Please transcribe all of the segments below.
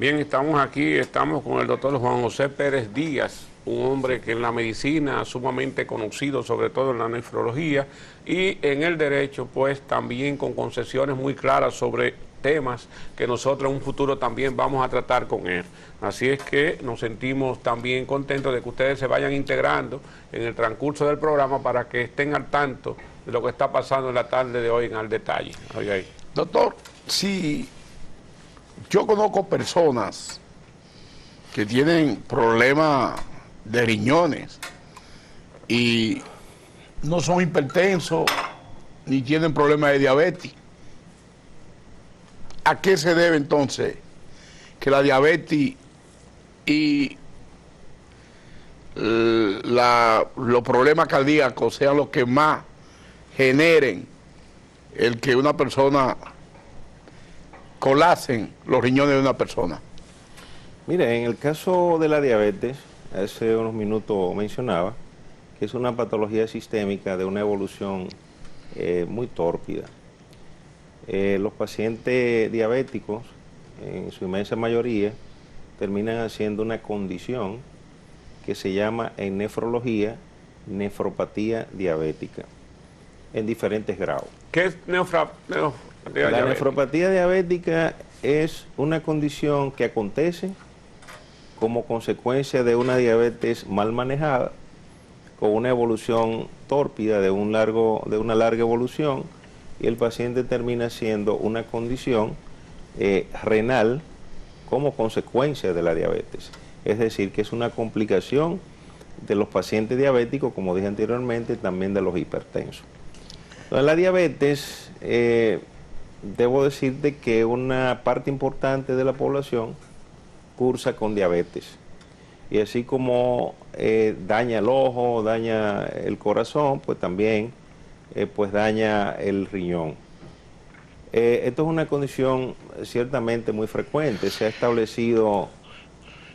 Bien, estamos aquí, estamos con el doctor Juan José Pérez Díaz, un hombre que en la medicina sumamente conocido, sobre todo en la nefrología, y en el derecho, pues también con concesiones muy claras sobre temas que nosotros en un futuro también vamos a tratar con él. Así es que nos sentimos también contentos de que ustedes se vayan integrando en el transcurso del programa para que estén al tanto de lo que está pasando en la tarde de hoy en Al Detalle. Oiga ahí. Doctor, si yo conozco personas que tienen problemas de riñones y no son hipertensos ni tienen problemas de diabetes. ¿A qué se debe entonces que la diabetes y los problemas cardíacos sean los que más generen el que una persona colapsen los riñones de una persona? Mire, en el caso de la diabetes, hace unos minutos mencionaba que es una patología sistémica de una evolución muy tórpida. Los pacientes diabéticos, en su inmensa mayoría, terminan haciendo una condición que se llama en nefrología nefropatía diabética, en diferentes grados. ¿Qué es La nefropatía diabética es una condición que acontece como consecuencia de una diabetes mal manejada, con una evolución tórpida de una larga evolución, y el paciente termina siendo una condición renal como consecuencia de la diabetes. Es decir, que es una complicación de los pacientes diabéticos, como dije anteriormente, también de los hipertensos. Entonces, la diabetes, debo decirte que una parte importante de la población cursa con diabetes. Y así como daña el ojo, daña el corazón, pues también pues daña el riñón. Esto es una condición ciertamente muy frecuente. Se ha establecido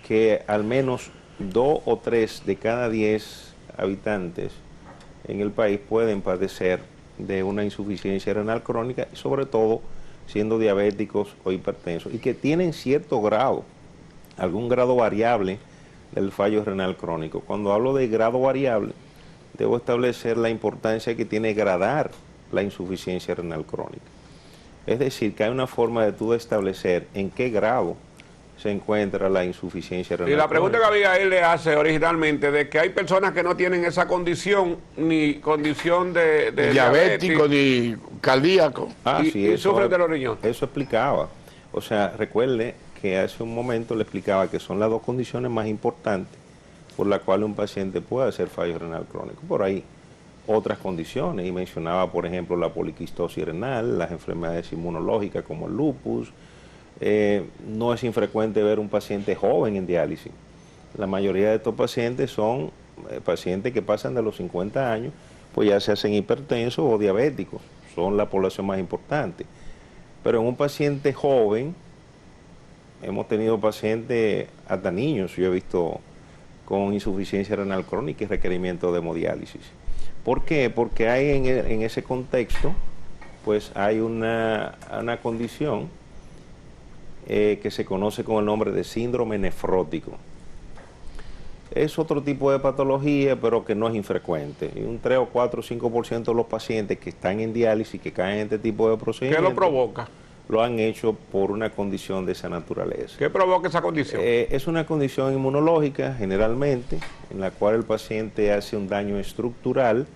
que al menos 2 o 3 de cada 10 habitantes en el país pueden padecer de una insuficiencia renal crónica, sobre todo siendo diabéticos o hipertensos, y que tienen cierto grado, algún grado variable del fallo renal crónico. Cuando hablo de grado variable, debo establecer la importancia que tiene gradar la insuficiencia renal crónica. Es decir, que hay una forma de tú establecer en qué grado se encuentra la insuficiencia renal crónica. Y la pregunta que Abigail le hace originalmente de que hay personas que no tienen esa condición, ni condición de diabético ni cardíaco. Y sufren de los riñones. Eso explicaba. O sea, recuerde que hace un momento le explicaba que son las 2 condiciones más importantes por las cuales un paciente puede hacer fallo renal crónico. Por ahí otras condiciones, y mencionaba, por ejemplo, la poliquistosis renal, las enfermedades inmunológicas como el lupus. No es infrecuente ver un paciente joven en diálisis. La mayoría de estos pacientes son pacientes que pasan de los 50 años, pues ya se hacen hipertensos o diabéticos, son la población más importante. Pero en un paciente joven, hemos tenido pacientes, hasta niños, yo he visto con insuficiencia renal crónica y requerimiento de hemodiálisis. ¿Por qué? Porque hay en ese contexto, pues hay una condición que se conoce con el nombre de síndrome nefrótico. Es otro tipo de patología, pero que no es infrecuente. Y un 3 o 4 o 5% de los pacientes que están en diálisis, que caen en este tipo de procedimientos, ¿Qué lo provoca? Lo han hecho por una condición de esa naturaleza. ¿Qué provoca esa condición? Es una condición inmunológica, generalmente, en la cual el paciente hace un daño estructural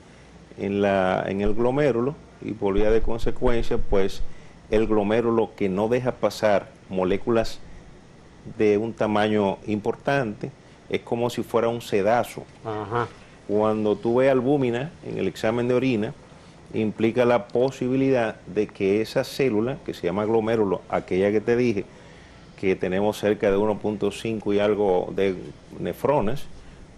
en el glomérulo, y por vía de consecuencia, pues el glomérulo, que no deja pasar moléculas de un tamaño importante, es como si fuera un sedazo. Ajá. Cuando tú ves albúmina en el examen de orina, implica la posibilidad de que esa célula, que se llama glomérulo, aquella que te dije, que tenemos cerca de 1.5 y algo de nefronas,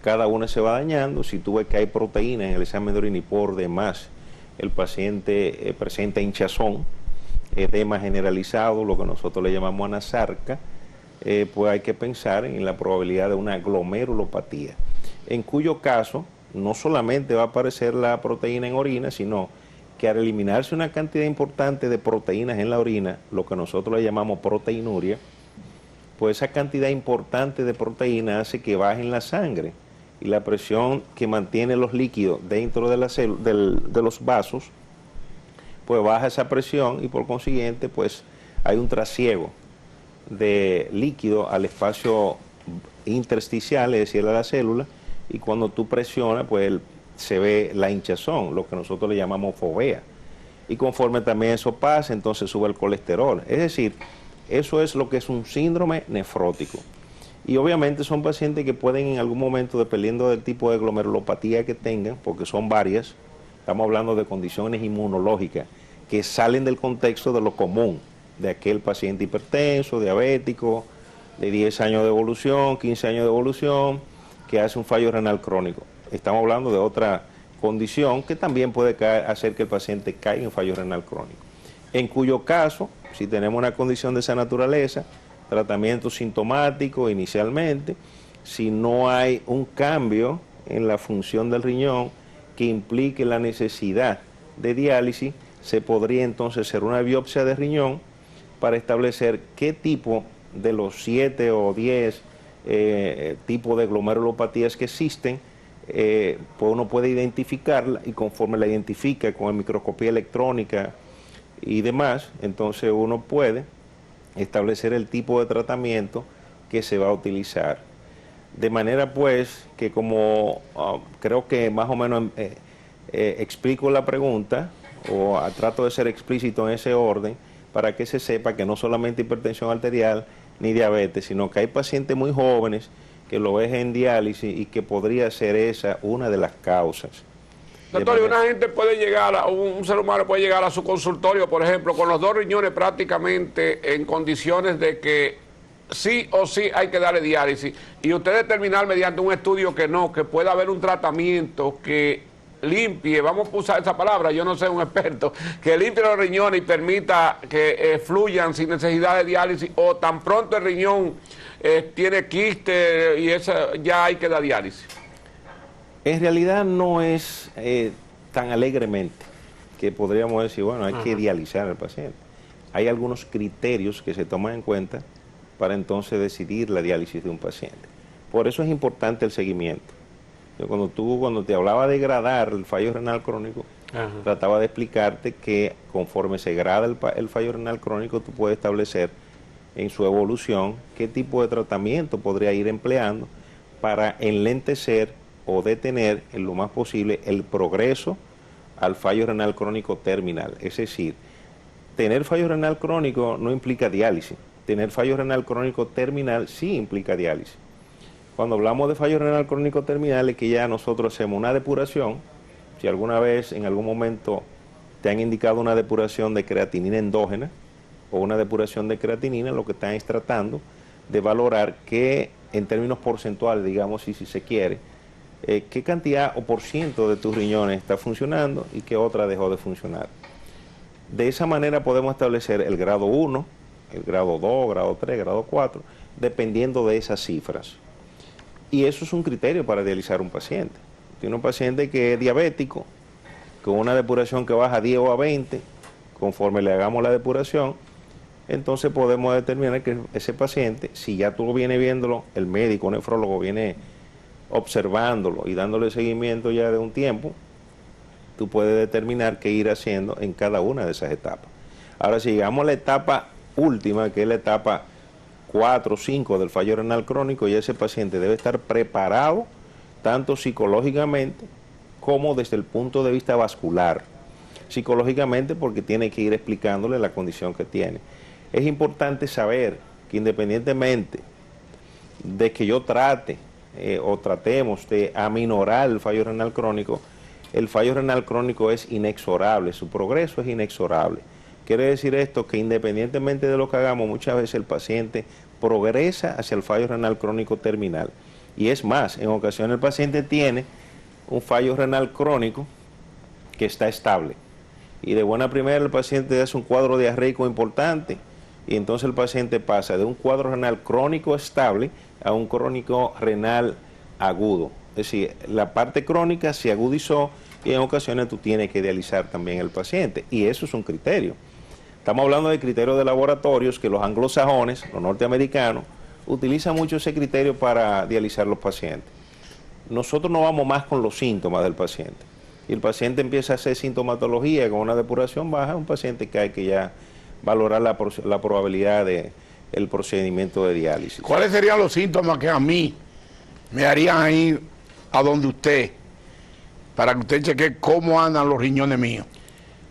cada una se va dañando. Si tú ves que hay proteína en el examen de orina y por demás el paciente presenta hinchazón, edema generalizado, lo que nosotros le llamamos anasarca, pues hay que pensar en la probabilidad de una glomerulopatía, en cuyo caso no solamente va a aparecer la proteína en orina, sino que al eliminarse una cantidad importante de proteínas en la orina, lo que nosotros le llamamos proteinuria, pues esa cantidad importante de proteína hace que baje en la sangre y la presión que mantiene los líquidos dentro de, de los vasos, pues baja esa presión y por consiguiente pues hay un trasiego de líquido al espacio intersticial, es decir, a la célula, y cuando tú presionas pues se ve la hinchazón, lo que nosotros le llamamos fovea, y conforme también eso pasa, entonces sube el colesterol. Es decir, eso es lo que es un síndrome nefrótico. Y obviamente son pacientes que pueden en algún momento, dependiendo del tipo de glomerulopatía que tengan, porque son varias, estamos hablando de condiciones inmunológicas que salen del contexto de lo común, de aquel paciente hipertenso, diabético, de 10 años de evolución, 15 años de evolución, que hace un fallo renal crónico. Estamos hablando de otra condición que también puede hacer que el paciente caiga en fallo renal crónico. En cuyo caso, si tenemos una condición de esa naturaleza, tratamiento sintomático inicialmente, si no hay un cambio en la función del riñón que implique la necesidad de diálisis, se podría entonces hacer una biopsia de riñón para establecer qué tipo de los 7 o 10 tipos de glomerulopatías que existen, pues uno puede identificarla y conforme la identifica con microscopía electrónica y demás, entonces uno puede establecer el tipo de tratamiento que se va a utilizar. De manera pues que como creo que más o menos explico la pregunta o trato de ser explícito en ese orden para que se sepa que no solamente hipertensión arterial ni diabetes, sino que hay pacientes muy jóvenes que lo ves en diálisis y que podría ser esa una de las causas. Doctor, una gente puede llegar, un ser humano puede llegar a su consultorio, por ejemplo, con los 2 riñones prácticamente en condiciones de que sí o sí hay que darle diálisis, y usted determinar mediante un estudio que no, que pueda haber un tratamiento que limpie, vamos a usar esa palabra, yo no soy un experto, que limpie los riñones y permita que fluyan sin necesidad de diálisis, o tan pronto el riñón tiene quiste y eso ya hay que dar diálisis. En realidad no es tan alegremente que podríamos decir, bueno, hay que dializar al paciente. Hay algunos criterios que se toman en cuenta para entonces decidir la diálisis de un paciente. Por eso es importante el seguimiento. Cuando te hablaba de gradar el fallo renal crónico, trataba de explicarte que conforme se grada el fallo renal crónico, tú puedes establecer en su evolución qué tipo de tratamiento podría ir empleando para enlentecer o detener en lo más posible el progreso al fallo renal crónico terminal. Es decir, tener fallo renal crónico no implica diálisis. Tener fallo renal crónico terminal sí implica diálisis. Cuando hablamos de fallo renal crónico terminal es que ya nosotros hacemos una depuración. Si alguna vez, en algún momento, te han indicado una depuración de creatinina endógena o una depuración de creatinina, lo que están es tratando de valorar qué, en términos porcentuales, digamos, si se quiere, qué cantidad o por ciento de tus riñones está funcionando y qué otra dejó de funcionar. De esa manera podemos establecer el grado 1, el grado 2, grado 3, grado 4, dependiendo de esas cifras. Y eso es un criterio para dializar un paciente. Tiene un paciente que es diabético, con una depuración que baja a 10 o a 20, conforme le hagamos la depuración, entonces podemos determinar que ese paciente, si ya tú vienes viéndolo, el médico, nefrólogo viene observándolo y dándole seguimiento ya de un tiempo, tú puedes determinar qué ir haciendo en cada una de esas etapas. Ahora, si llegamos a la etapa última, que es la etapa 4 o 5 del fallo renal crónico, ya ese paciente debe estar preparado tanto psicológicamente como desde el punto de vista vascular. Psicológicamente porque tiene que ir explicándole la condición que tiene. Es importante saber que independientemente de que yo trate o tratemos de aminorar el fallo renal crónico es inexorable, su progreso es inexorable. Quiere decir esto que independientemente de lo que hagamos, muchas veces el paciente progresa hacia el fallo renal crónico terminal. Y es más, en ocasiones el paciente tiene un fallo renal crónico que está estable. Y de buena primera el paciente hace un cuadro diarreico importante y entonces el paciente pasa de un cuadro renal crónico estable a un crónico renal agudo. Es decir, la parte crónica se agudizó y en ocasiones tú tienes que dializar también el paciente. Y eso es un criterio. Estamos hablando de criterios de laboratorios que los anglosajones, los norteamericanos, utiliza mucho ese criterio para dializar los pacientes. Nosotros no vamos más con los síntomas del paciente. Y el paciente empieza a hacer sintomatología con una depuración baja, un paciente que hay que ya valorar la probabilidad del procedimiento de diálisis. ¿Cuáles serían los síntomas que a mí me harían ir a donde usted, para que usted chequee cómo andan los riñones míos?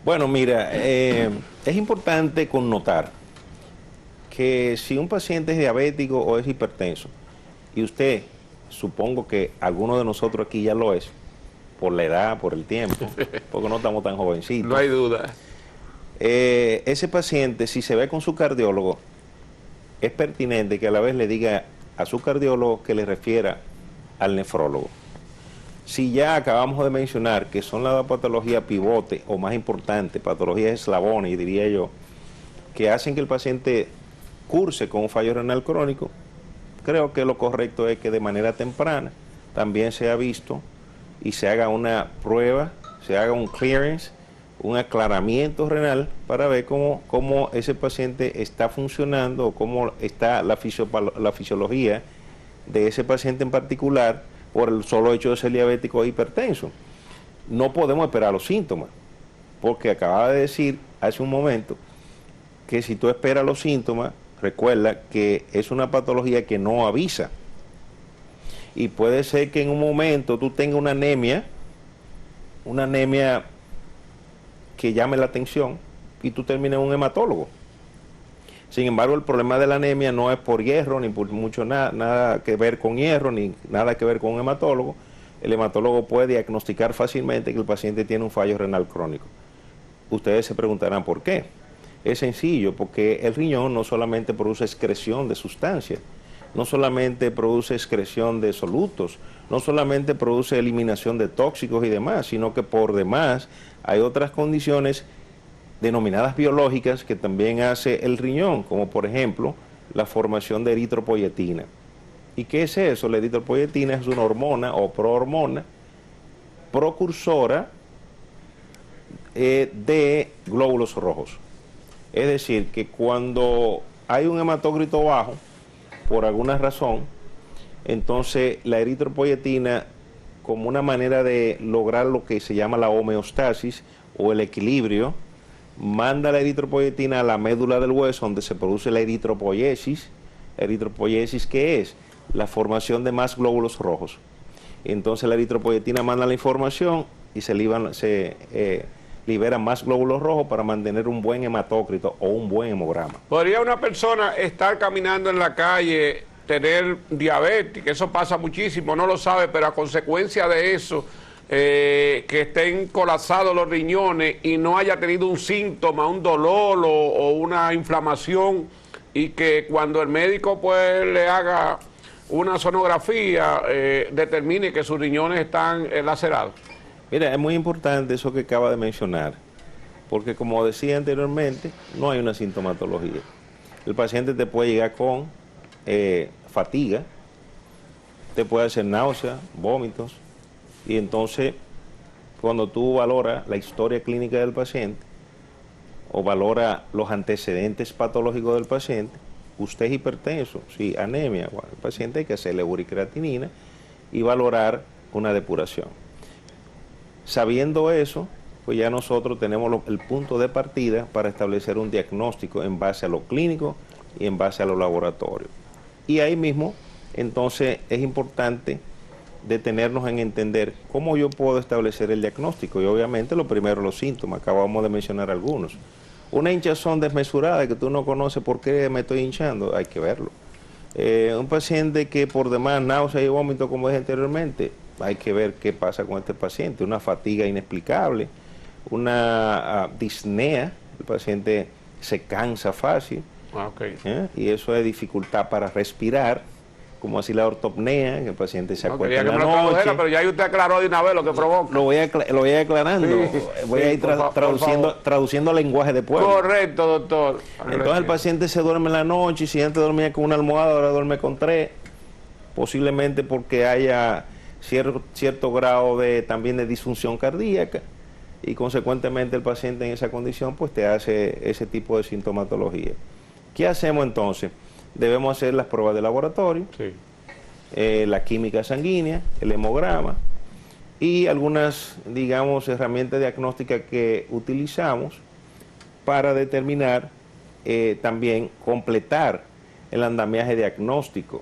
Bueno, mira, es importante connotar que si un paciente es diabético o es hipertenso, y usted, supongo que alguno de nosotros aquí ya lo es, por la edad, por el tiempo, porque no estamos tan jovencitos. No hay duda. Ese paciente, si se ve con su cardiólogo, es pertinente que a la vez le diga a su cardiólogo que le refiera al nefrólogo. Si ya acabamos de mencionar que son la patología pivote, o más importante, patologías eslabones, diría yo, que hacen que el paciente curse con un fallo renal crónico, creo que lo correcto es que de manera temprana también sea visto y se haga una prueba, se haga un clearance, un aclaramiento renal para ver cómo ese paciente está funcionando o cómo está la fisiología de ese paciente en particular por el solo hecho de ser diabético o hipertenso. No podemos esperar los síntomas, porque acababa de decir hace un momento que si tú esperas los síntomas, recuerda que es una patología que no avisa. Y puede ser que en un momento tú tengas una anemia que llame la atención y tú termines en un hematólogo. Sin embargo, el problema de la anemia no es por hierro, ni por mucho nada que ver con hierro, ni nada que ver con un hematólogo. El hematólogo puede diagnosticar fácilmente que el paciente tiene un fallo renal crónico. Ustedes se preguntarán por qué. Es sencillo, porque el riñón no solamente produce excreción de sustancias, no solamente produce excreción de solutos, no solamente produce eliminación de tóxicos y demás, sino que por demás hay otras condiciones denominadas biológicas que también hace el riñón, como por ejemplo la formación de eritropoyetina. ¿Y qué es eso? La eritropoyetina es una hormona o prohormona precursora de glóbulos rojos. Es decir, que cuando hay un hematócrito bajo, por alguna razón, entonces la eritropoyetina, como una manera de lograr lo que se llama la homeostasis o el equilibrio, manda la eritropoyetina a la médula del hueso, donde se produce la eritropoiesis. ¿Eritropoiesis qué es? La formación de más glóbulos rojos. Entonces la eritropoyetina manda la información y se libera más glóbulos rojos para mantener un buen hematócrito o un buen hemograma. ¿Podría una persona estar caminando en la calle, tener diabetes? Eso pasa muchísimo, no lo sabe, pero a consecuencia de eso, que estén colapsados los riñones y no haya tenido un síntoma, un dolor o una inflamación, y que cuando el médico pues le haga una sonografía determine que sus riñones están lacerados. Mira, es muy importante eso que acaba de mencionar, porque como decía anteriormente, no hay una sintomatología. El paciente te puede llegar con fatiga, te puede hacer náuseas, vómitos, y entonces cuando tú valoras la historia clínica del paciente o valora los antecedentes patológicos del paciente, usted es hipertenso, sí, anemia, bueno, el paciente hay que hacerle uricreatinina y valorar una depuración. Sabiendo eso, pues ya nosotros tenemos el punto de partida para establecer un diagnóstico en base a lo clínico y en base a los laboratorios. Y ahí mismo, entonces, es importante detenernos en entender cómo yo puedo establecer el diagnóstico. Y obviamente lo primero, los síntomas, acabamos de mencionar algunos. Una hinchazón desmesurada que tú no conoces por qué me estoy hinchando, hay que verlo. Un paciente que por demás náusea y vómito, como dije anteriormente, hay que ver qué pasa con este paciente. Una fatiga inexplicable, una disnea, el paciente se cansa fácil, y eso es dificultad para respirar, como así la ortopnea, que el paciente se acuesta en la noche. Pero ya usted aclaró de una vez lo que provoca. Lo voy aclarando, sí, voy a ir traduciendo lenguaje de pueblo. Correcto, doctor. Entonces el paciente se duerme en la noche, y si antes dormía con una almohada, ahora duerme con 3, posiblemente porque haya cierto grado también de disfunción cardíaca, y consecuentemente el paciente en esa condición pues te hace ese tipo de sintomatología. ¿Qué hacemos entonces? debemos hacer las pruebas de laboratorio, Sí. La química sanguínea, el hemograma y algunas, digamos, herramientas diagnósticas que utilizamos para determinar, también completar el andamiaje diagnóstico.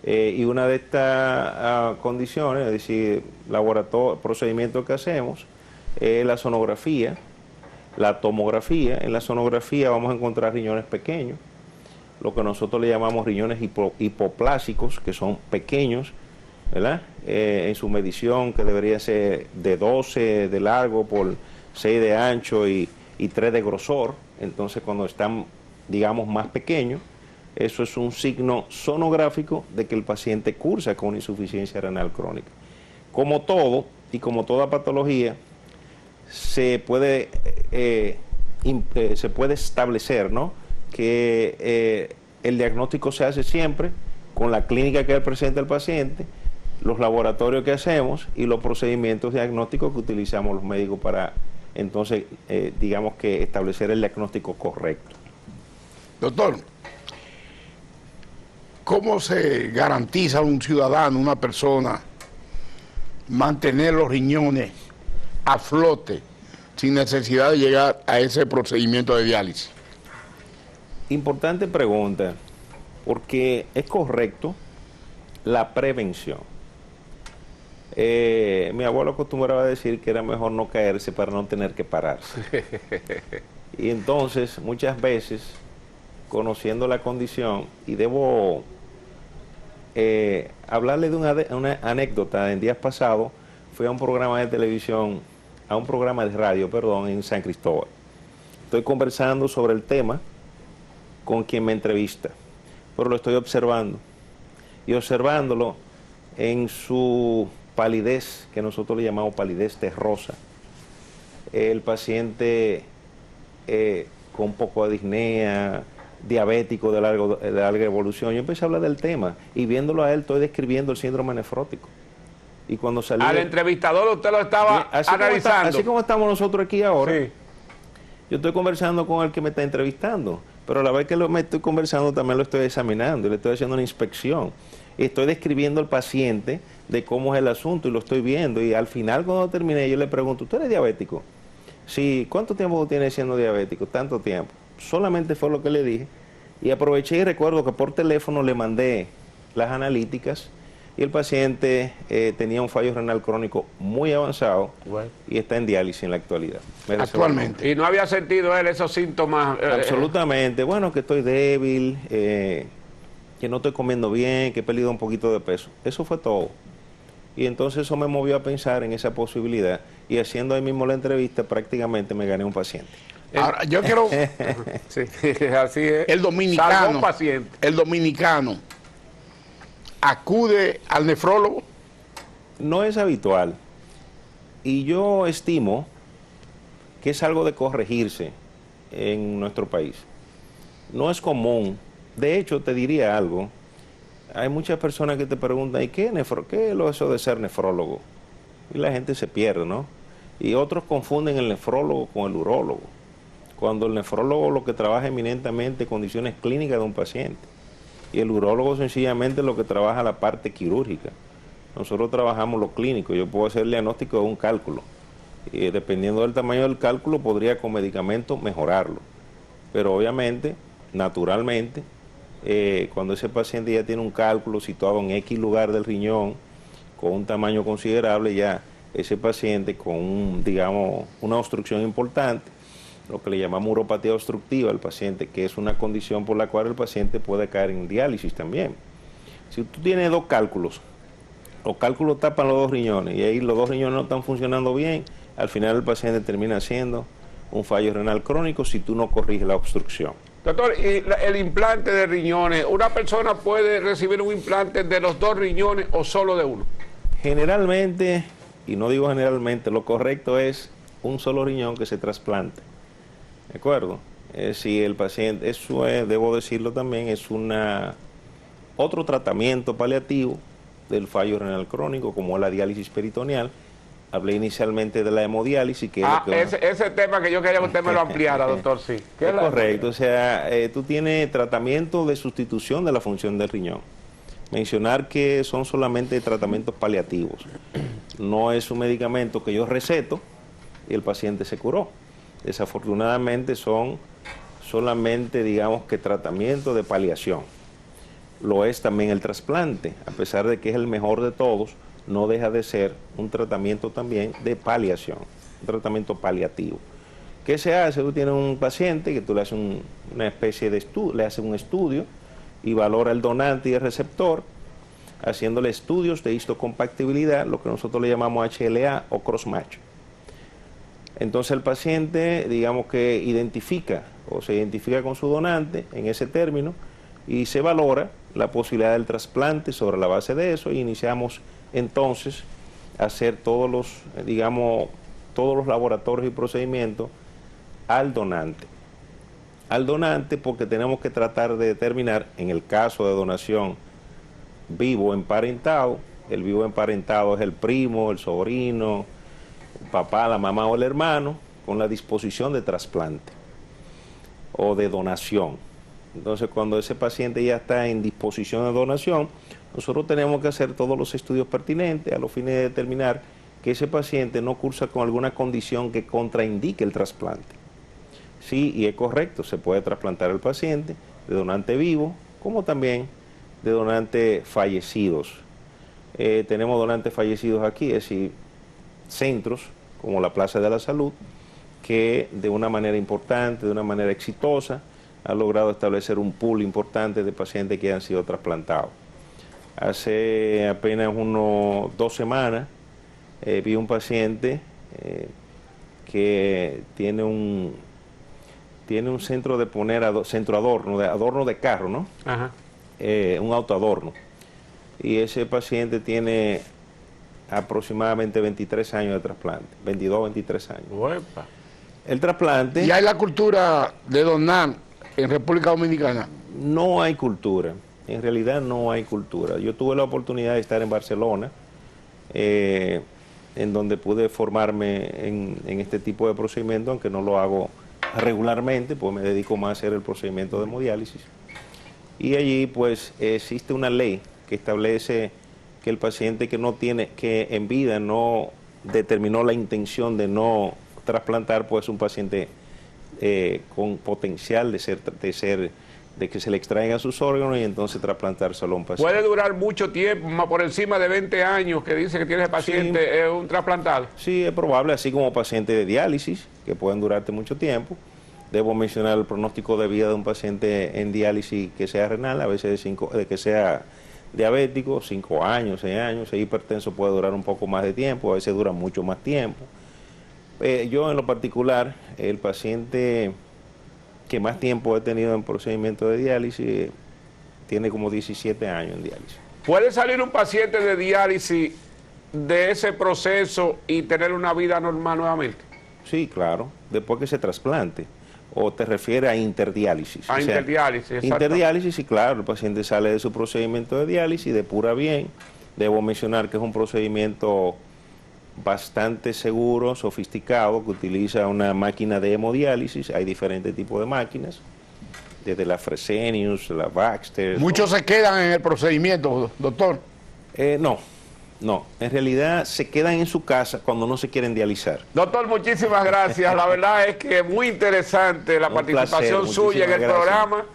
Y una de estas condiciones, es decir, procedimientos que hacemos, es la sonografía, la tomografía. En la sonografía vamos a encontrar riñones pequeños, lo que nosotros le llamamos riñones hipoplásicos, que son pequeños, ¿verdad? En su medición, que debería ser de 12 de largo por 6 de ancho y 3 de grosor. Entonces, cuando están, digamos, más pequeños, eso es un signo sonográfico de que el paciente cursa con insuficiencia renal crónica. Como todo y como toda patología, se puede establecer, ¿no?, que el diagnóstico se hace siempre con la clínica que presenta el paciente, los laboratorios que hacemos y los procedimientos diagnósticos que utilizamos los médicos para, entonces, digamos que establecer el diagnóstico correcto. Doctor, ¿cómo se garantiza a un ciudadano, una persona, mantener los riñones a flote sin necesidad de llegar a ese procedimiento de diálisis? Importante pregunta, porque es correcto la prevención. Mi abuelo acostumbraba a decir que era mejor no caerse para no tener que pararse. Y entonces, muchas veces, conociendo la condición, y debo hablarle de una anécdota. En días pasados fui a un programa de televisión, a un programa de radio, perdón, en San Cristóbal. Estoy conversando sobre el tema con quien me entrevista, pero lo estoy observando. Y observándolo en su palidez, que nosotros le llamamos palidez terrosa, el paciente con un poco de disnea, diabético de larga evolución. Yo empecé a hablar del tema y viéndolo a él estoy describiendo el síndrome nefrótico. Y cuando salí... Al entrevistador usted lo estaba analizando. Así como estamos nosotros aquí ahora, Sí. yo estoy conversando con el que me está entrevistando, pero a la vez que me estoy conversando también lo estoy examinando, y le estoy haciendo una inspección. Y estoy describiendo al paciente de cómo es el asunto y lo estoy viendo. Y al final, cuando terminé, yo le pregunto, ¿usted es diabético? Sí. ¿Cuánto tiempo tiene siendo diabético? Tanto tiempo. Solamente fue lo que le dije. Y aproveché y recuerdo que por teléfono le mandé las analíticas y el paciente tenía un fallo renal crónico muy avanzado, bueno, y está en diálisis en la actualidad. Actualmente. ¿Y no había sentido él esos síntomas? Absolutamente. Bueno, que estoy débil, que no estoy comiendo bien, que he perdido un poquito de peso. Eso fue todo. Y entonces eso me movió a pensar en esa posibilidad. Y haciendo ahí mismo la entrevista, prácticamente me gané un paciente. Ahora, yo quiero... Sí, así es. El dominicano, Salvo paciente. el dominicano acude al nefrólogo. No es habitual. Y yo estimo que es algo de corregirse en nuestro país. No es común. De hecho, te diría algo. Hay muchas personas que te preguntan, ¿y qué es eso de ser nefrólogo? Y la gente se pierde, ¿no? Y otros confunden el nefrólogo con el urólogo, cuando el nefrólogo lo que trabaja eminentemente condiciones clínicas de un paciente y el urólogo sencillamente lo que trabaja la parte quirúrgica. Nosotros trabajamos lo clínico. Yo puedo hacer el diagnóstico de un cálculo y dependiendo del tamaño del cálculo podría con medicamentos mejorarlo, pero obviamente, naturalmente, cuando ese paciente ya tiene un cálculo situado en X lugar del riñón con un tamaño considerable, ya ese paciente con digamos, una obstrucción importante, lo que le llamamos uropatía obstructiva al paciente, que es una condición por la cual el paciente puede caer en diálisis también. Si tú tienes dos cálculos, los cálculos tapan los dos riñones y ahí los dos riñones no están funcionando bien, al final el paciente termina siendo un fallo renal crónico si tú no corriges la obstrucción. Doctor, y el implante de riñones, ¿una persona puede recibir un implante de los dos riñones o solo de uno? Generalmente, y no digo generalmente, lo correcto es un solo riñón que se trasplante. ¿De acuerdo? Si el paciente, eso es, debo decirlo también, es otro tratamiento paliativo del fallo renal crónico, como la diálisis peritoneal, Hablé inicialmente de la hemodiálisis, que ese tema que yo quería que usted me lo ampliara, doctor, sí. ¿Qué es correcto, o sea, tú tienes tratamiento de sustitución de la función del riñón. Mencionar que son solamente tratamientos paliativos. No es un medicamento que yo receto y el paciente se curó. Desafortunadamente son solamente, digamos, que tratamiento de paliación. Lo es también el trasplante, a pesar de que es el mejor de todos, no deja de ser un tratamiento también de paliación, un tratamiento paliativo. ¿Qué se hace? Tú tienes un paciente que tú le haces una especie de estudio, le haces un estudio y valora el donante y el receptor, haciéndole estudios de histocompatibilidad, lo que nosotros le llamamos HLA o cross-match. Entonces el paciente, digamos que identifica o se identifica con su donante en ese término y se valora la posibilidad del trasplante sobre la base de eso, y iniciamos entonces a hacer todos los, digamos, todos los laboratorios y procedimientos al donante. Al donante, porque tenemos que tratar de determinar, en el caso de donación vivo emparentado, el vivo emparentado es el primo, el sobrino, el papá, la mamá o el hermano, con la disposición de trasplante o de donación. Entonces, cuando ese paciente ya está en disposición de donación, nosotros tenemos que hacer todos los estudios pertinentes a los fines de determinar que ese paciente no cursa con alguna condición que contraindique el trasplante. Sí, y es correcto, se puede trasplantar el paciente de donante vivo, como también de donantes fallecidos. Tenemos donantes fallecidos aquí, es decir, centros como la Plaza de la Salud, que de una manera importante, de una manera exitosa, ha logrado establecer un pool importante de pacientes que han sido trasplantados. Hace apenas 2 semanas vi un paciente que tiene un centro de poner adorno de carro, ¿no? Ajá. Un autoadorno. Y ese paciente tiene aproximadamente 23 años de trasplante, 22, 23 años. Uepa. El trasplante... ¿Y hay la cultura de donar en República Dominicana? No hay cultura, en realidad no hay cultura. Yo tuve la oportunidad de estar en Barcelona, en donde pude formarme en este tipo de procedimiento, aunque no lo hago regularmente, pues me dedico más a hacer el procedimiento de hemodiálisis. Y allí pues existe una ley que establece que el paciente que no tiene, que en vida no determinó la intención de no trasplantar, pues es un paciente con potencial de que se le extraigan sus órganos y entonces trasplantárselo a un paciente. ¿Puede durar mucho tiempo, más por encima de 20 años que dice que tiene ese paciente, sí, es un trasplantado? Sí, es probable, así como pacientes de diálisis, que pueden durarte mucho tiempo. Debo mencionar el pronóstico de vida de un paciente en diálisis que sea renal, a veces que sea diabético, 5 años, 6 años, el hipertenso puede durar un poco más de tiempo, a veces dura mucho más tiempo. Yo en lo particular, el paciente que más tiempo he tenido en procedimiento de diálisis tiene como 17 años en diálisis. ¿Puede salir un paciente de diálisis de ese proceso y tener una vida normal nuevamente? Sí, claro, después que se trasplante. ¿O te refieres a interdiálisis? A interdiálisis, exacto. Interdiálisis, sí, claro, el paciente sale de su procedimiento de diálisis, depura bien. Debo mencionar que es un procedimiento bastante seguro, sofisticado, que utiliza una máquina de hemodiálisis. Hay diferentes tipos de máquinas, desde la Fresenius, la Baxter. ¿Muchos se quedan en el procedimiento, doctor? No, en realidad se quedan en su casa cuando no se quieren dializar. Doctor, muchísimas gracias. La verdad es que es muy interesante la participación suya en el programa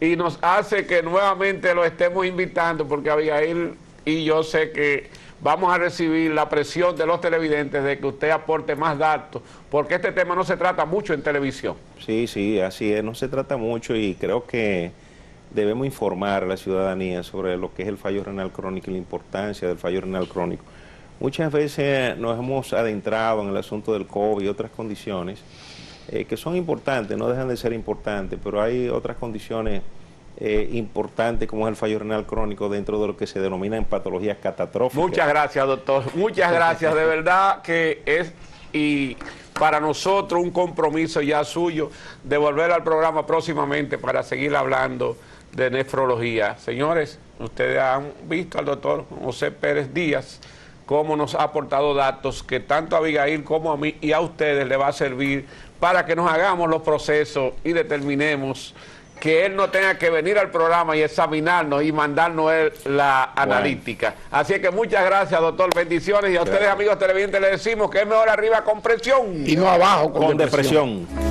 y nos hace que nuevamente lo estemos invitando, porque Abigail y yo sé que vamos a recibir la presión de los televidentes de que usted aporte más datos, porque este tema no se trata mucho en televisión. Sí, así es, no se trata mucho, y creo que debemos informar a la ciudadanía sobre lo que es el fallo renal crónico y la importancia del fallo renal crónico. Muchas veces nos hemos adentrado en el asunto del COVID y otras condiciones que son importantes, no dejan de ser importantes, pero hay otras condiciones importante como es el fallo renal crónico dentro de lo que se denomina en patologías catastróficas. Muchas gracias, doctor. Muchas gracias. De verdad que es y para nosotros un compromiso ya suyo de volver al programa próximamente para seguir hablando de nefrología. Señores, ustedes han visto al doctor José Pérez Díaz cómo nos ha aportado datos que tanto a Abigail como a mí y a ustedes le va a servir para que nos hagamos los procesos y determinemos que él no tenga que venir al programa y examinarnos y mandarnos la analítica. Así es que muchas gracias, doctor. Bendiciones. Y a ustedes, amigos televidentes, les decimos que es mejor arriba con presión y no abajo con depresión.